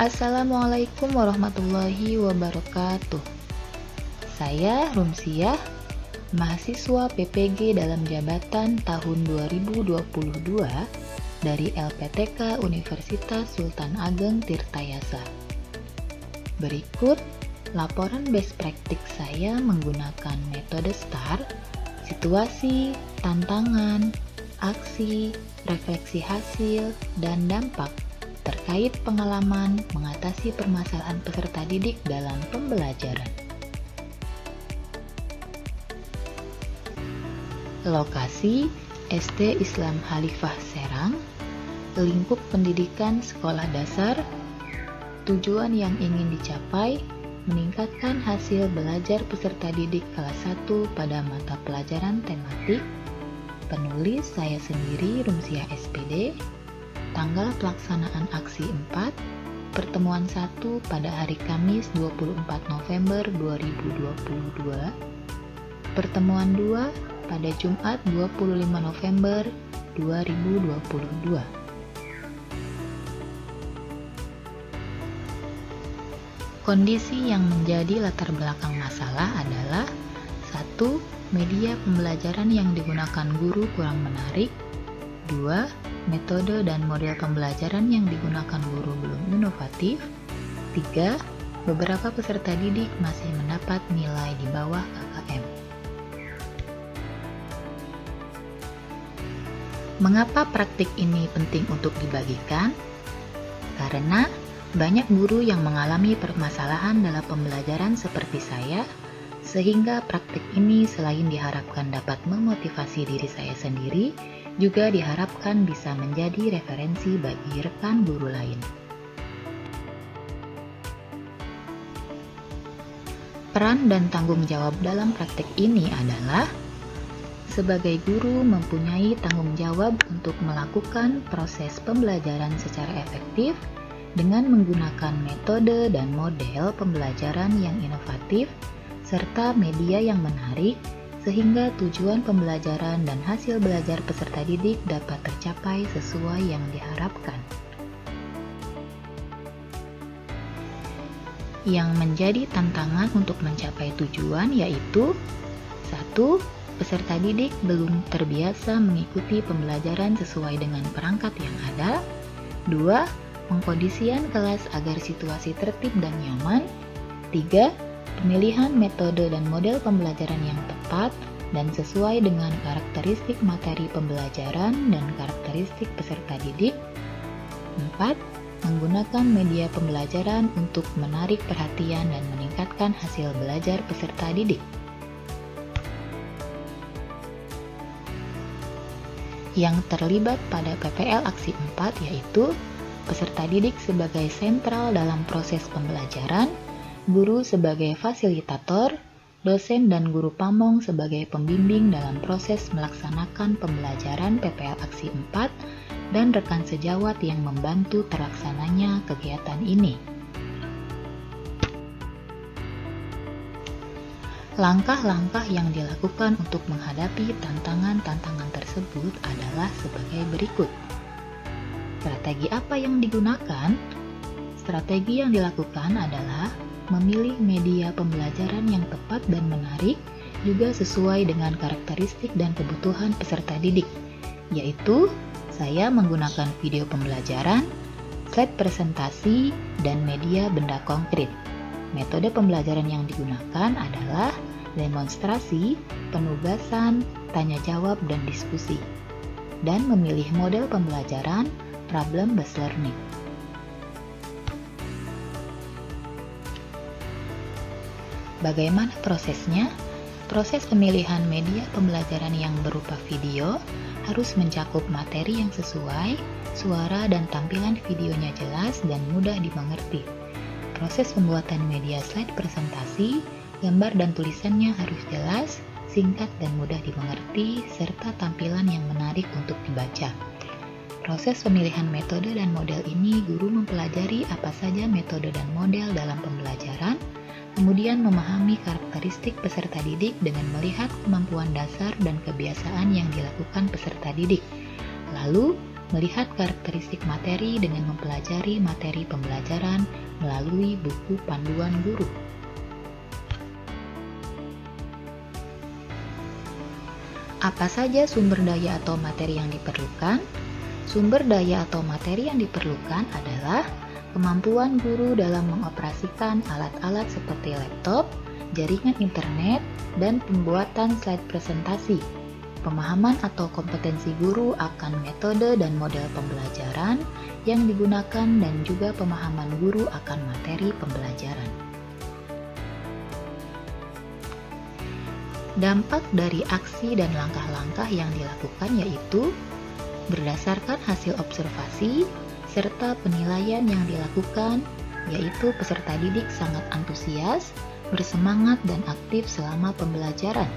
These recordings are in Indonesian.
Assalamualaikum warahmatullahi wabarakatuh. Saya Rumsiah, mahasiswa PPG dalam jabatan tahun 2022 dari LPTK Universitas Sultan Ageng Tirtayasa. Berikut laporan best practice saya menggunakan metode STAR, situasi, tantangan, aksi, refleksi hasil, dan dampak terkait pengalaman mengatasi permasalahan peserta didik dalam pembelajaran. Lokasi SD Islam Khalifah Serang, lingkup pendidikan sekolah dasar. Tujuan yang ingin dicapai, meningkatkan hasil belajar peserta didik kelas 1 pada mata pelajaran tematik. Penulis saya sendiri, Rumsiah SPD. Tanggal pelaksanaan aksi 4, pertemuan 1 pada hari Kamis 24 November 2022, pertemuan 2 pada Jumat 25 November 2022. Kondisi yang menjadi latar belakang masalah adalah 1. Media pembelajaran yang digunakan guru kurang menarik. 2. Metode dan model pembelajaran yang digunakan guru belum inovatif. 3. Beberapa peserta didik masih mendapat nilai di bawah KKM. Mengapa praktik ini penting untuk dibagikan? Karena banyak guru yang mengalami permasalahan dalam pembelajaran seperti saya, sehingga praktik ini selain diharapkan dapat memotivasi diri saya sendiri, juga diharapkan bisa menjadi referensi bagi rekan guru lain. Peran dan tanggung jawab dalam praktik ini adalah sebagai guru mempunyai tanggung jawab untuk melakukan proses pembelajaran secara efektif dengan menggunakan metode dan model pembelajaran yang inovatif serta media yang menarik, sehingga tujuan pembelajaran dan hasil belajar peserta didik dapat tercapai sesuai yang diharapkan. Yang menjadi tantangan untuk mencapai tujuan yaitu 1. Peserta didik belum terbiasa mengikuti pembelajaran sesuai dengan perangkat yang ada. 2. Pengkondisian kelas agar situasi tertib dan nyaman. 3. Pemilihan metode dan model pembelajaran yang tepat dan sesuai dengan karakteristik materi pembelajaran dan karakteristik peserta didik. 4. Menggunakan media pembelajaran untuk menarik perhatian dan meningkatkan hasil belajar peserta didik. Yang terlibat pada PPL Aksi 4 yaitu peserta didik sebagai sentral dalam proses pembelajaran, guru sebagai fasilitator, dosen dan guru pamong sebagai pembimbing dalam proses melaksanakan pembelajaran PPL Aksi 4, dan rekan sejawat yang membantu terlaksananya kegiatan ini. Langkah-langkah yang dilakukan untuk menghadapi tantangan-tantangan tersebut adalah sebagai berikut. Strategi apa yang digunakan? Strategi yang dilakukan adalah memilih media pembelajaran yang tepat dan menarik, juga sesuai dengan karakteristik dan kebutuhan peserta didik, yaitu saya menggunakan video pembelajaran, slide presentasi, dan media benda konkret. Metode pembelajaran yang digunakan adalah demonstrasi, penugasan, tanya jawab, dan diskusi, dan memilih model pembelajaran problem-based learning. Bagaimana prosesnya? Proses pemilihan media pembelajaran yang berupa video harus mencakup materi yang sesuai, suara dan tampilan videonya jelas dan mudah dimengerti. Proses pembuatan media slide presentasi, gambar dan tulisannya harus jelas, singkat dan mudah dimengerti, serta tampilan yang menarik untuk dibaca. Proses pemilihan metode dan model ini, guru mempelajari apa saja metode dan model dalam pembelajaran, kemudian memahami karakteristik peserta didik dengan melihat kemampuan dasar dan kebiasaan yang dilakukan peserta didik. Lalu, melihat karakteristik materi dengan mempelajari materi pembelajaran melalui buku panduan guru. Apa saja sumber daya atau materi yang diperlukan? Sumber daya atau materi yang diperlukan adalah kemampuan guru dalam mengoperasikan alat-alat seperti laptop, jaringan internet, dan pembuatan slide presentasi. Pemahaman atau kompetensi guru akan metode dan model pembelajaran yang digunakan dan juga pemahaman guru akan materi pembelajaran. Dampak dari aksi dan langkah-langkah yang dilakukan yaitu berdasarkan hasil observasi serta penilaian yang dilakukan, yaitu peserta didik sangat antusias, bersemangat dan aktif selama pembelajaran.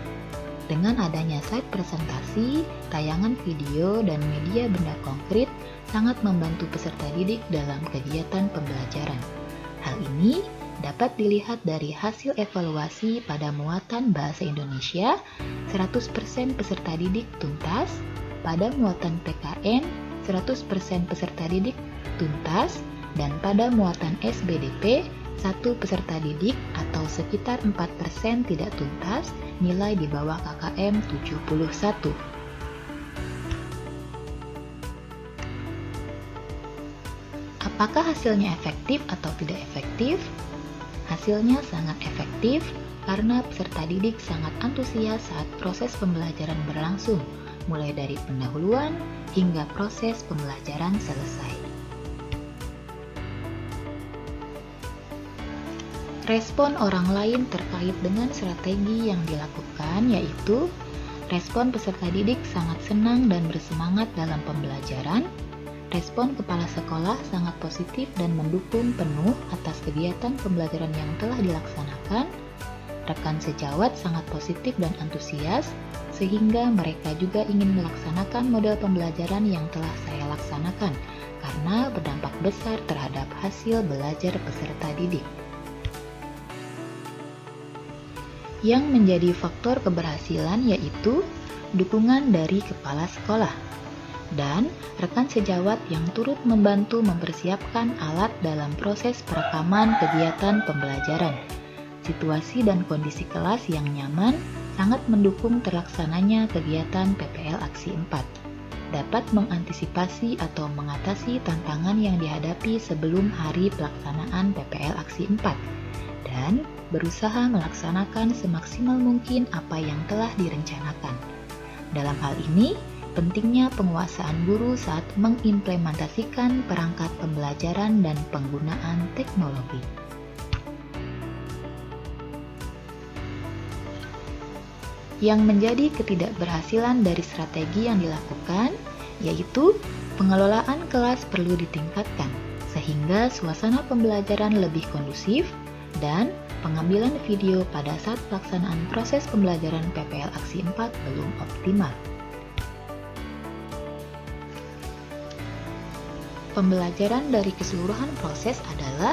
Dengan adanya slide presentasi, tayangan video, dan media benda konkret sangat membantu peserta didik dalam kegiatan pembelajaran. Hal ini dapat dilihat dari hasil evaluasi pada muatan bahasa Indonesia, 100% peserta didik tuntas, pada muatan PKN, 100% peserta didik tuntas, dan pada muatan SBDP, 1 peserta didik atau sekitar 4% tidak tuntas, nilai di bawah KKM 71. Apakah hasilnya efektif atau tidak efektif? Hasilnya sangat efektif karena peserta didik sangat antusias saat proses pembelajaran berlangsung, mulai dari pendahuluan hingga proses pembelajaran selesai. Respon orang lain terkait dengan strategi yang dilakukan yaitu respon peserta didik sangat senang dan bersemangat dalam pembelajaran, respon kepala sekolah sangat positif dan mendukung penuh atas kegiatan pembelajaran yang telah dilaksanakan, rekan sejawat sangat positif dan antusias, sehingga mereka juga ingin melaksanakan model pembelajaran yang telah saya laksanakan, karena berdampak besar terhadap hasil belajar peserta didik. Yang menjadi faktor keberhasilan yaitu dukungan dari kepala sekolah dan rekan sejawat yang turut membantu mempersiapkan alat dalam proses perekaman kegiatan pembelajaran. Situasi dan kondisi kelas yang nyaman sangat mendukung terlaksananya kegiatan PPL Aksi 4. Dapat mengantisipasi atau mengatasi tantangan yang dihadapi sebelum hari pelaksanaan PPL Aksi 4 dan berusaha melaksanakan semaksimal mungkin apa yang telah direncanakan. Dalam hal ini, pentingnya penguasaan guru saat mengimplementasikan perangkat pembelajaran dan penggunaan teknologi. Yang menjadi ketidakberhasilan dari strategi yang dilakukan, yaitu pengelolaan kelas perlu ditingkatkan, sehingga suasana pembelajaran lebih kondusif, dan pengambilan video pada saat pelaksanaan proses pembelajaran PPL Aksi 4 belum optimal. Pembelajaran dari keseluruhan proses adalah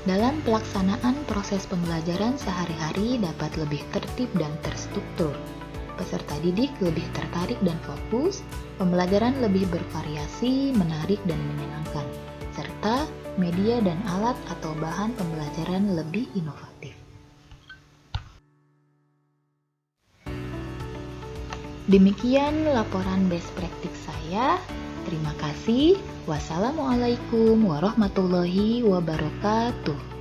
dalam pelaksanaan proses pembelajaran sehari-hari dapat lebih tertib dan terstruktur. Peserta didik lebih tertarik dan fokus, pembelajaran lebih bervariasi, menarik dan menyenangkan, serta media dan alat atau bahan pembelajaran lebih inovatif. Demikian laporan best practice saya. Terima kasih. Wassalamualaikum warahmatullahi wabarakatuh.